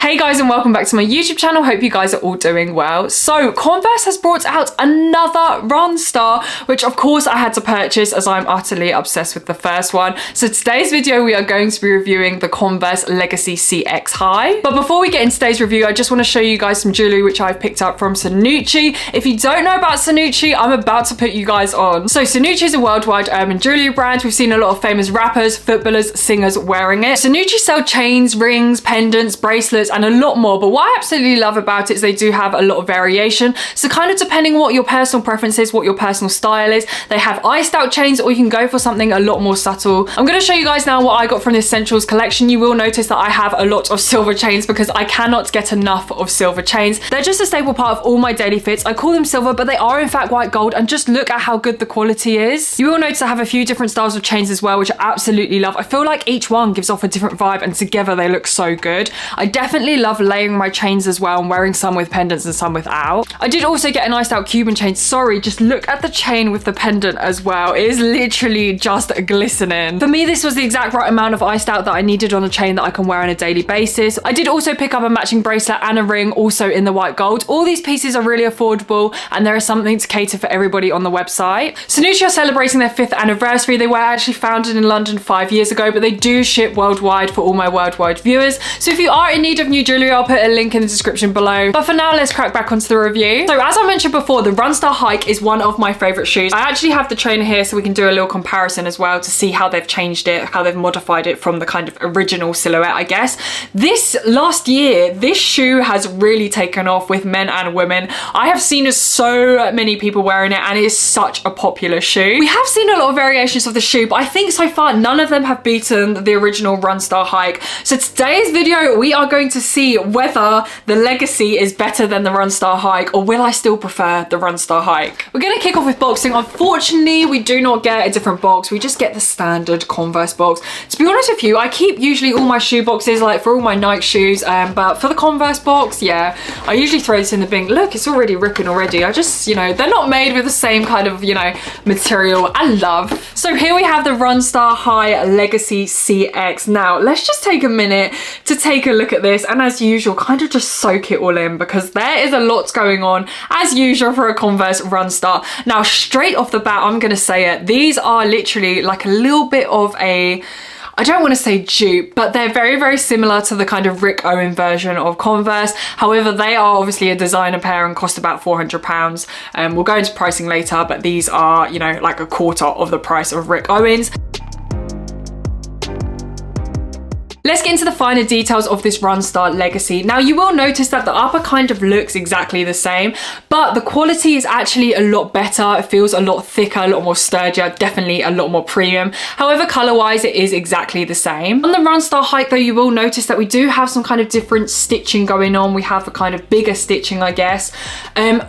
Hey guys, and welcome back to my YouTube channel. Hope you guys are all doing well. So Converse has brought out another Runstar, which of course I had to purchase as I'm utterly obsessed with the first one. So today's video, we are going to be reviewing the Converse Legacy CX High. But before we get into today's review, I just want to show you guys some jewelry which I've picked up from Sanucci. If you don't know about Sanucci, I'm about to put you guys on. So Sanucci is a worldwide urban jewelry brand. We've seen a lot of famous rappers, footballers, singers wearing it. Sanucci sell chains, rings, pendants, bracelets, and a lot more. But what I absolutely love about it is they do have a lot of variation. So kind of depending on what your personal preference is, what your personal style is, they have iced out chains, or you can go for something a lot more subtle. I'm going to show you guys now what I got from the Essentials collection. You will notice that I have a lot of silver chains because I cannot get enough of silver chains. They're just a staple part of all my daily fits. I call them silver, but they are in fact white gold, and just look at how good the quality is. You will notice I have a few different styles of chains as well, which I absolutely love. I feel like each one gives off a different vibe, and together they look so good. I definitely love layering my chains as well and wearing some with pendants and some without. I did also get an iced out Cuban chain. Sorry, just look at the chain with the pendant as well. It is literally just glistening. For me, this was the exact right amount of iced out that I needed on a chain that I can wear on a daily basis. I did also pick up a matching bracelet and a ring, also in the white gold. All these pieces are really affordable, and there is something to cater for everybody on the website. Sanucci are celebrating their 5th anniversary. They were actually founded in London 5 years ago, but they do ship worldwide for all my worldwide viewers. So if you are in need of new jewelry, I'll put a link in the description below. But for now, let's crack back onto the review. So as I mentioned before, the Runstar Hike is one of my favorite shoes. I actually have the trainer here so we can do a little comparison as well to see how they've changed it, how they've modified it from the kind of original silhouette, I guess. This last year, this shoe has really taken off with men and women. I have seen so many people wearing it, and it is such a popular shoe. We have seen a lot of variations of the shoe, but I think so far none of them have beaten the original Runstar Hike. So today's video, we are going to see whether the Legacy is better than the Runstar Hike, or will I still prefer the Runstar Hike. We're going to kick off with boxing. Unfortunately, we do not get a different box. We just get the standard Converse box. To be honest with you, I keep usually all my shoe boxes, like for all my Nike shoes, but for the Converse box, yeah, I usually throw this in the bin. Look, it's already ripping already. I just, you know, they're not made with the same kind of, you know, material I love. So here we have the Runstar High Legacy CX. Now, let's just take a minute to take a look at this, and as usual, kind of just soak it all in, because there is a lot going on, as usual, for a Converse Runstar. Now, straight off the bat, I'm going to say it. These are literally like a little bit of a, I don't want to say dupe, but they're very, very similar to the kind of Rick Owen version of Converse. However, they are obviously a designer pair and cost about £400. We'll go into pricing later, but these are, you know, like a quarter of the price of Rick Owens. Let's get into the finer details of this Runstar Legacy. Now, you will notice that the upper kind of looks exactly the same, but the quality is actually a lot better. It feels a lot thicker, a lot more sturdier, definitely a lot more premium. However, color-wise, it is exactly the same. On the Runstar Hike, though, you will notice that we do have some kind of different stitching going on. We have a kind of bigger stitching, I guess.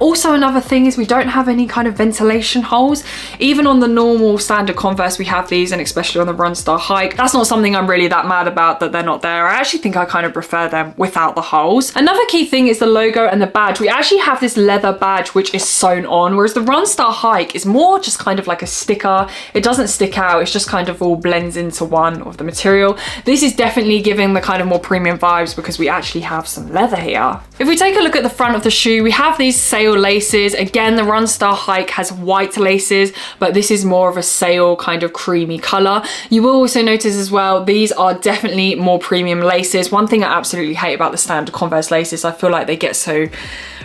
Also, another thing is we don't have any kind of ventilation holes. Even on the normal standard Converse, we have these, and especially on the Runstar Hike. That's not something I'm really that mad about, that they're not there. I actually think I kind of prefer them without the holes. Another key thing is the logo and the badge. We actually have this leather badge which is sewn on, whereas the Runstar Hike is more just kind of like a sticker. It doesn't stick out, it's just kind of all blends into one of the material. This is definitely giving the kind of more premium vibes because we actually have some leather here. If we take a look at the front of the shoe, we have these sail laces. Again, the Runstar Hike has white laces, but this is more of a sail kind of creamy color. You will also notice as well, these are definitely more premium laces. One thing I absolutely hate about the standard Converse laces, I feel like they get so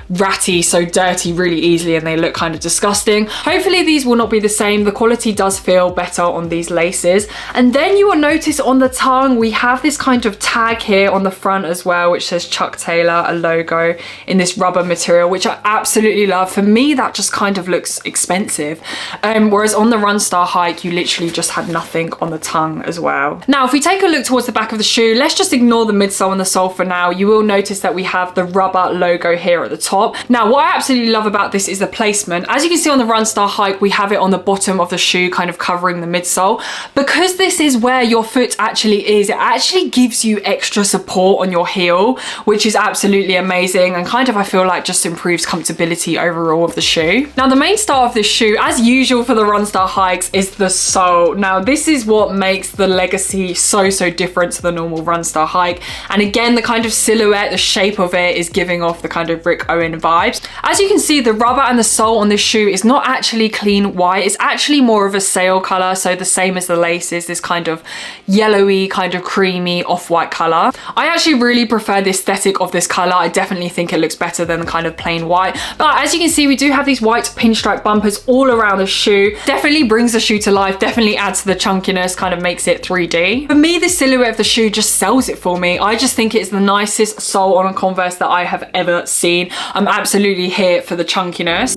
ratty, so dirty really easily, and they look kind of disgusting. Hopefully these will not be the same. The quality does feel better on these laces. And then you will notice on the tongue, we have this kind of tag here on the front as well, which says Chuck Taylor, a logo in this rubber material, which I absolutely love. For me, that just kind of looks expensive. Whereas on the Runstar Hike, you literally just had nothing on the tongue as well. Now, if we take a look towards the back of the shoe, let's just ignore the midsole and the sole for now. You will notice that we have the rubber logo here at the top. Now, what I absolutely love about this is the placement. As you can see on the Runstar Hike, we have it on the bottom of the shoe, kind of covering the midsole. Because this is where your foot actually is, it actually gives you extra support on your heel, which is absolutely amazing, and kind of, I feel like, just improves comfortability overall of the shoe. Now, the main star of this shoe, as usual for the Runstar Hikes, is the sole. Now, this is what makes the Legacy so different to the normal Runstar hike. And again, the kind of silhouette, the shape of it is giving off the kind of Rick Owens vibes. As you can see, the rubber and the sole on this shoe is not actually clean white. It's actually more of a sail color, so the same as the laces, this kind of yellowy, kind of creamy off-white color. I actually really prefer the aesthetic of this color. I definitely think it looks better than the kind of plain white. But as you can see, we do have these white pinstripe bumpers all around the shoe. Definitely brings the shoe to life, definitely adds to the chunkiness, kind of makes it 3D. For me, the silhouette of the shoe just sells it for me. I just think it's the nicest sole on a Converse that I have ever seen. I'm absolutely here for the chunkiness.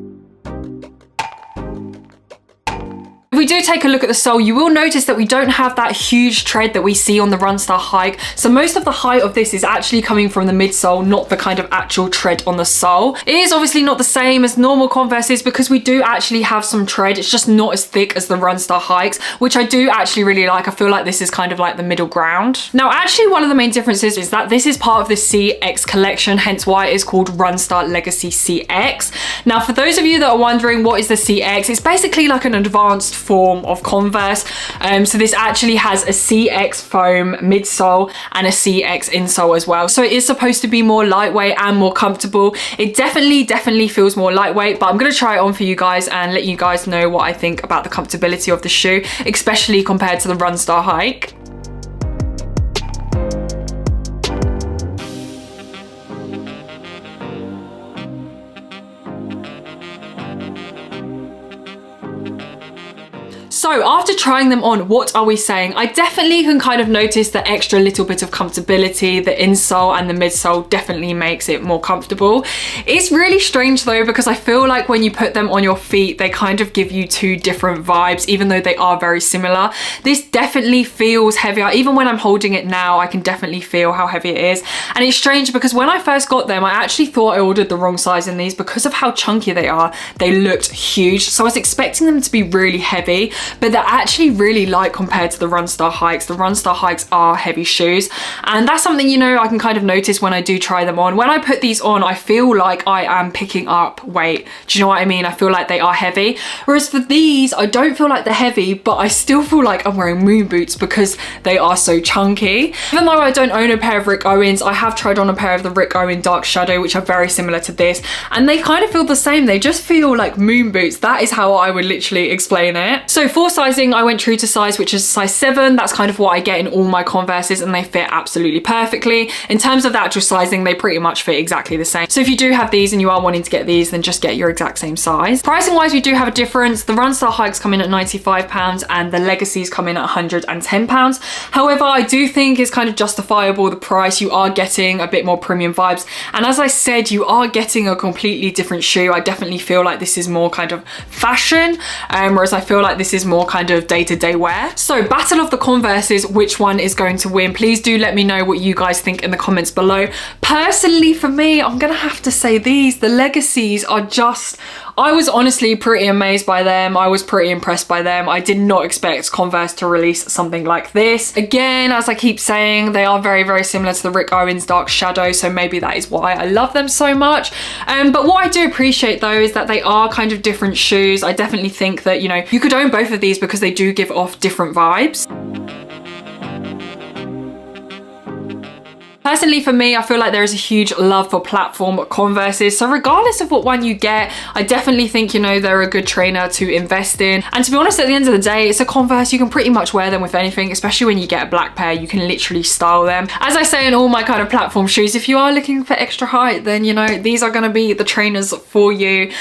If we do take a look at the sole, you will notice that we don't have that huge tread that we see on the Runstar hike. So most of the height of this is actually coming from the midsole, not the kind of actual tread on the sole. It is obviously not the same as normal Converses because we do actually have some tread. It's just not as thick as the Runstar hikes, which I do actually really like. I feel like this is kind of like the middle ground. Now, actually one of the main differences is that this is part of the CX collection, hence why it is called Runstar Legacy CX. Now, for those of you that are wondering what is the CX, it's basically like an advanced form of Converse. So this actually has a CX foam midsole and a CX insole as well. So it is supposed to be more lightweight and more comfortable. It definitely feels more lightweight, but I'm going to try it on for you guys and let you guys know what I think about the comfortability of the shoe, especially compared to the Runstar hike. So after trying them on, what are we saying? I definitely can kind of notice the extra little bit of comfortability. The insole and the midsole definitely makes it more comfortable. It's really strange though, because I feel like when you put them on your feet, they kind of give you two different vibes, even though they are very similar. This definitely feels heavier. Even when I'm holding it now, I can definitely feel how heavy it is. And it's strange because when I first got them, I actually thought I ordered the wrong size in these because of how chunky they are. They looked huge. So I was expecting them to be really heavy, but they're actually really light compared to the Runstar hikes. The Runstar hikes are heavy shoes, and that's something, you know, I can kind of notice when I do try them on. When I put these on, I feel like I am picking up weight. Do you know what I mean? I feel like they are heavy. Whereas for these, I don't feel like they're heavy, but I still feel like I'm wearing moon boots because they are so chunky. Even though I don't own a pair of Rick Owens, I have tried on a pair of the Rick Owens Dark Shadow, which are very similar to this, and they kind of feel the same. They just feel like moon boots. That is how I would literally explain it. So for sizing, I went true to size, which is size 7. That's kind of what I get in all my Converses, and they fit absolutely perfectly. In terms of the actual sizing, they pretty much fit exactly the same. So if you do have these and you are wanting to get these, then just get your exact same size. Pricing wise, we do have a difference. The Runstar hikes come in at £95 and the Legacies come in at £110. However, I do think it's kind of justifiable, the price. You are getting a bit more premium vibes, and as I said, you are getting a completely different shoe. I definitely feel like this is more kind of fashion, whereas I feel like this is more kind of day-to-day wear. So battle of the Converses, which one is going to win? Please do let me know what you guys think in the comments below. Personally, for me, I'm gonna have to say these. The Legacies are just, I was honestly pretty amazed by them. I was pretty impressed by them. I did not expect Converse to release something like this. Again, as I keep saying, they are very, very similar to the Rick Owens Dark Shadow, so maybe that is why I love them so much. But what I do appreciate though is that they are kind of different shoes. I definitely think that, you know, you could own both of these because they do give off different vibes. Personally, for me, I feel like there is a huge love for platform Converses. So regardless of what one you get, I definitely think, you know, they're a good trainer to invest in. And to be honest, at the end of the day, it's a Converse. You can pretty much wear them with anything, especially when you get a black pair. You can literally style them. As I say in all my kind of platform shoes, if you are looking for extra height, then, you know, these are going to be the trainers for you.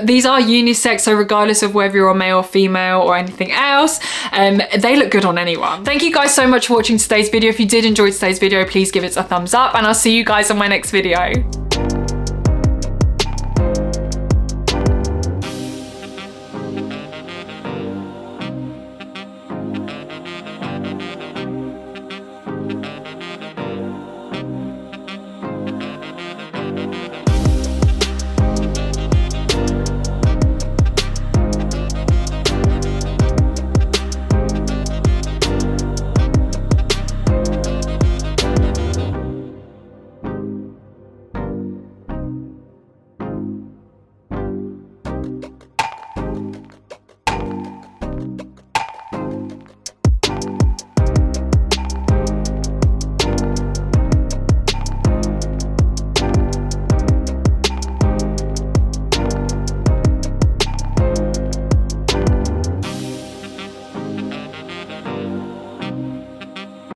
These are unisex, so regardless of whether you're a male or female or anything else, they look good on anyone. Thank you guys so much for watching today's video. If you did enjoy today's video, please give it a thumbs up, and I'll see you guys on my next video.